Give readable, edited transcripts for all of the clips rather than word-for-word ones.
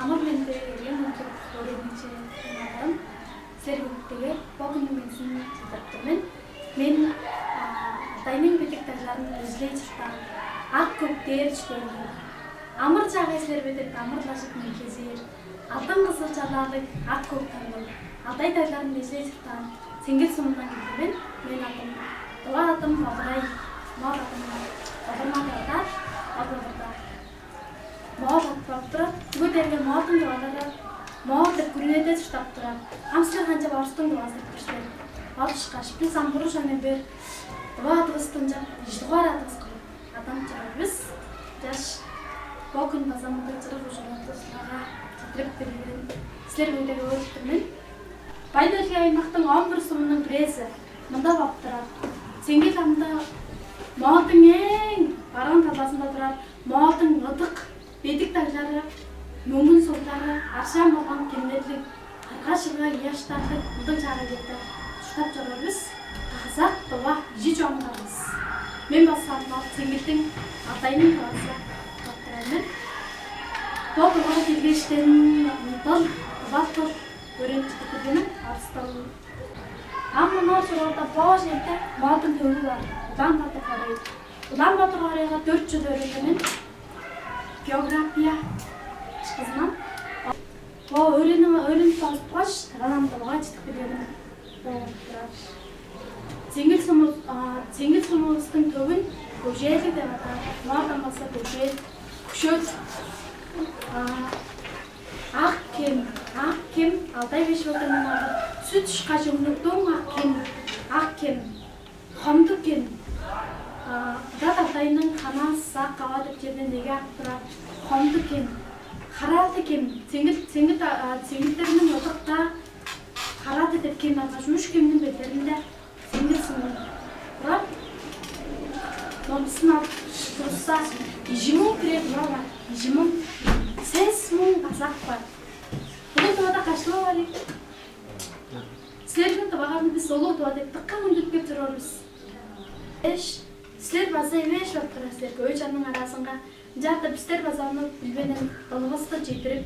Амар мэнтэй юм уу өөрөмч юм. Сэргүүтэйгээ богино мэдсэн зүйлтэй мэн. Мен дайнин бидэг талаар нь үзлээж та аг көв дээрж байна. Амар цагаас нэр бидэг амар лашиг мэхээсээр алдан гасаж алаадаг аг көв тань. Адай талаар нь үзлээж та цэнгэл сумдан гэдэг мэн. Мен адам дугаар адам болрай мод адам болрмаа мод доктор бүгдээрээ модон дугаараа мод гүрнэдэж доктор амслах ханжаа орстон дугаас доктор олж гаш би самбар шанэ бэр дугаадгастан жаа дугаарадгас адам чарвис жаш богн басамд зэрэг шанатаснага тэтрэг бэрэн слэр мэдээ өөртөө мэн баялгийн аймагтан омбор сумнын пресс мандаа доктор цэнгэл амдаа модон баруун талаас нь дотроо модон нутаг бидэг таглаараа мөнгөн суулаараа аршаа могон гимнэлэг харгашгаа яштаахад удан чараа гэдэг штаб жорвис хасаа това жиж омгоос мен бас самнаа цэнгэлэн адайны хаасаа дотроо богоо хэлгээштэн бол батл өрөнд гэдэг нь арстал амнаа чороода боос энэ модон төвлөр Улаанбаатар хорыг Улаанбаатар хорыга 4 жил өрөндөн география шкизна өөрийн толгош тарамд угааж тэгдэг юм. Цэнгэл сумын төв нь бүжээлэг байгаа. Модон бас бүжээл ах кем алдай биш болон сүт шгаш өмнөдөн ах кем хомдог кем датайнын ханаас саг гаваад өвчнээ нэг ахтра хомдог кем хараатай кем цэнгэл нь удагтаа хараатай дэв кем багш мөш кемнэн бэлэрэндээ цэнгэл сум раа номснаа тусаа ижимон крэд маа ижимон сэсмон басаахпа бүгд гашлуурыг слэргэнд багаанд солууд байдаг дакка хүндэтгэв зөрөөрс эш слэр базаа ивэш батгараслэр гойж анан араасанга жаата бистер базааны билбэнэн долгостож идрэг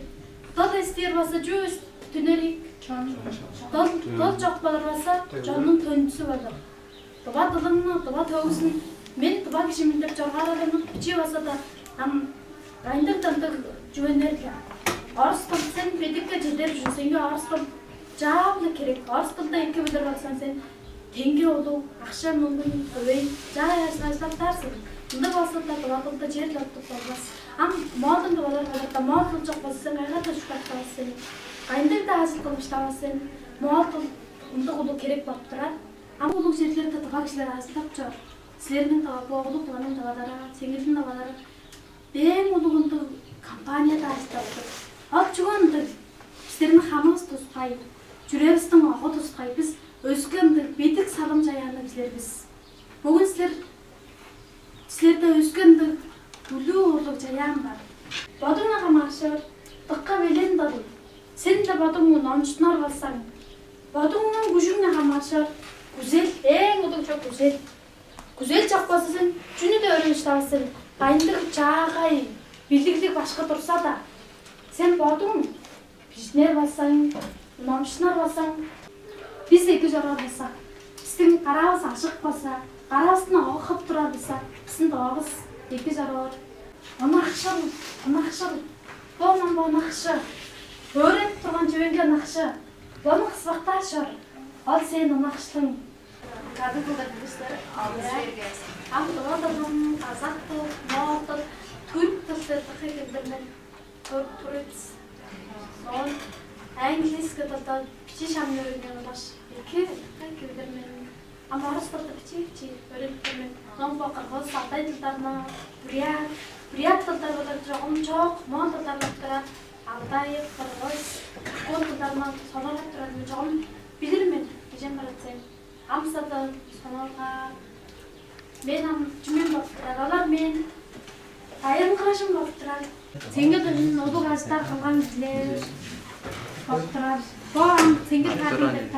дол стер баса жүүс түнэрийг дол жог болорваса жонун төнцөг болов дубаа долоно дубаа төвсөн мен дубаа гişимэндэр жоргаараа чи басада ам райндаг тандаг жүүнэр орстол сэн бидэг гэж дээр жүсэнгээ орстол жаавлаг хэрэг орстолдоо инкэ бүдэр болсон сэн Тэнгийн улуу ахшаа мөнгөн өвэй жааяаслаастаарсан. Өндөр болсодоо дугаадаа жирэл боддог болоос ам модонд болоод модолж болсон гайхалтай шүтэлсэн. Гандаг даасл гомштаасан. Модол өндөр улуу хэрэг бодтраа ам улуу жирлэр татгаагчлаар аславчаар слэрмэн таваа улуу тугааны таваараа цэнгэлэн таваараа дэм улуунд компани даастаа. Олчгонд слэрмэн хамаас тусгай жүрэвстэн ахад тусгай bis Özgündir bidik salamca yanımızlar biz. Bugün sizlerde özgündir bulu olukça yan var. Badımla kamaşır, tıkka belen dadı. Sen de badımın namçıtlar olsan. Badımın gücünle kamaşır. Güzel, olduk çok güzel. Güzel çakbasısın, cünü de öğreniştarsın. Kayındık çağay, bildiklik başka dursa da. Sen badım, pişner olsan, namçıtlar olsan. Biz de güzel olsa, bizim karavuz aşık olsa, karavuzunu okuyup durarsa, bizim doğumuz de güzel olur. Ona akşam, bu nakşı, öğrenip durgan cüvenge nakşı, bunu kısvakta aşır, al senin o nakşılın. Kadı kıldır bizler, am doğadalım, kazaktır, mağdır, Türktür, tıkı bildirmen, Türk, son, Anglisce da piçi şamlarından baş iki bildirmen. Ama orası da piçi öğretmen. Non bakar satay dildarına Buriyat dildarına çok mon dildarına Altay kırgız kod dildarına sonralar çok bilirmen. Diyeceğim öğretmen. Amsterdam sonralar men am cümen baktılar. Olar men ayırım karışım baktılar. Цэнгэл улуу газар халгаан билээ. Доктор. Боо цэнгэл хаалт